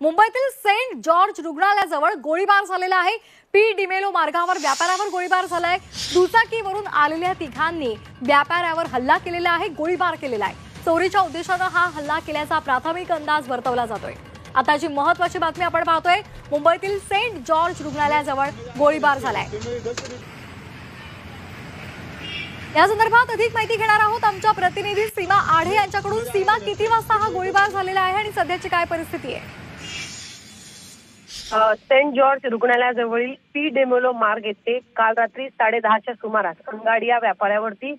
मुंबईतील Saint George रुग्णालयाजवळ गोळीबार झालेला आहे। पी डिमेलो मार्गावर व्यापाऱ्यावर गोळीबार झालाय। दुचाकीवरून आलेल्या तिघांनी व्यापाऱ्यावर हल्ला केलेला आहे, गोळीबार केलेला आहे। चोरीच्या उद्देशाने हा हल्ला केल्याचा प्राथमिक अंदाज वर्तवला जातोय। आताची महत्त्वाची बातमी आपण पाहतोय, मुंबईतील सेंट जॉर्ज रुग्णालयाजवळ गोळीबार झालाय। या संदर्भात अधिक माहिती घेणार आहोत आमच्या प्रतिनिधी सीमा आढे यांच्याकडून। सीमा, किती वाजता हा गोळीबार झालेला आहे आणि सध्याची काय परिस्थिती आहे? सेंट जॉर्ज रुग्णालयाजवळील पी डेमोलो मार्ग येथे काल रात्री 10:30च्या सुमारास अंगाडी या व्यापाऱ्यावरती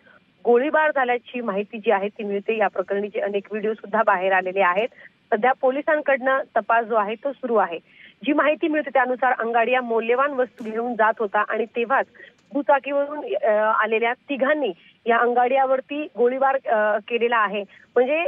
गोळीबार झाल्याची माहिती जी आहे ती मिळते। या प्रकरणीचे अनेक व्हिडिओ सुद्धा बाहेर आलेले आहेत। सध्या पोलिसांकडून तपास जो आहे तो सुरू आहे। जी माहिती मिळते त्यानुसार अंगाडिया मौल्यवान वस्तू घेऊन जात होता आणि तेव्हाच दुचाकीवरून आलेल्या तिघांनी या अंगाडियावरती गोळीबार केलेला आहे। म्हणजे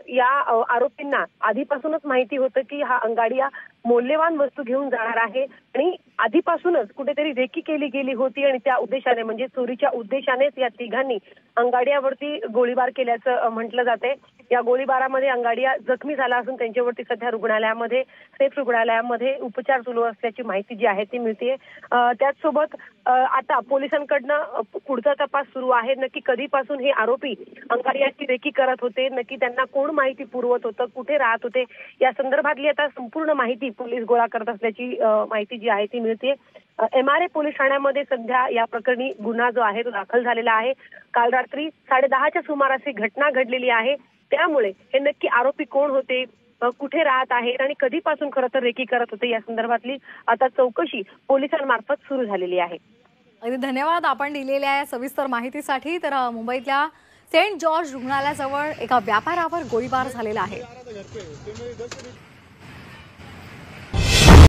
या आरोपींना आधीपासूनच माहिती होतं की हा अंगाडिया मौल्यवान वस्तू घेऊन जाणार आहे आणि आधीपासूनच कुठेतरी रेकी केली गेली होती आणि त्या उद्देशाने म्हणजे चोरीच्या उद्देशानेच या तिघांनी अंगाडियावरती गोळीबार केल्याचं म्हटलं जाते। या गोळीबारामध्ये अंगाडिया जखमी झाला असून त्यांच्यावरती सध्या रुग्णालयामध्ये सेफ रुग्णालयामध्ये उपचार सुरू असल्याची माहिती जी आहे ती मिळते। त्याचसोबत आता पोलिसांकडनं पुढचा तपास सुरू आहे। नक्की कधीपासून हे आरोपी अंगाडियाची रेकी करत होते, नक्की त्यांना कोण माहिती पुरवत होतं, कुठे राहत होते, या संदर्भातली आता संपूर्ण माहिती पोलीस गोळा करत असल्याची माहिती जी आहे ती मिळते। MRA पोलीस ठाण्यामध्ये सध्या या प्रकरणी गुन्हा जो आहे तो दाखल झालेला आहे। काल रात्री 10:30च्या सुमारास ही घटना घडलेली आहे। त्यामुळे हे नक्की आरोपी कोण होते, कुठे राहत आहेत आणि कधीपासून खरं तर रेकी करत होते या संदर्भातली आता चौकशी पोलिसांमार्फत सुरू झालेली आहे। अगदी धन्यवाद आपण दिलेल्या या सविस्तर माहितीसाठी। तर मुंबईतल्या सेंट जॉर्ज रुग्णालयाजवळ एका व्यापाऱ्यावर गोळीबार झालेला आहे।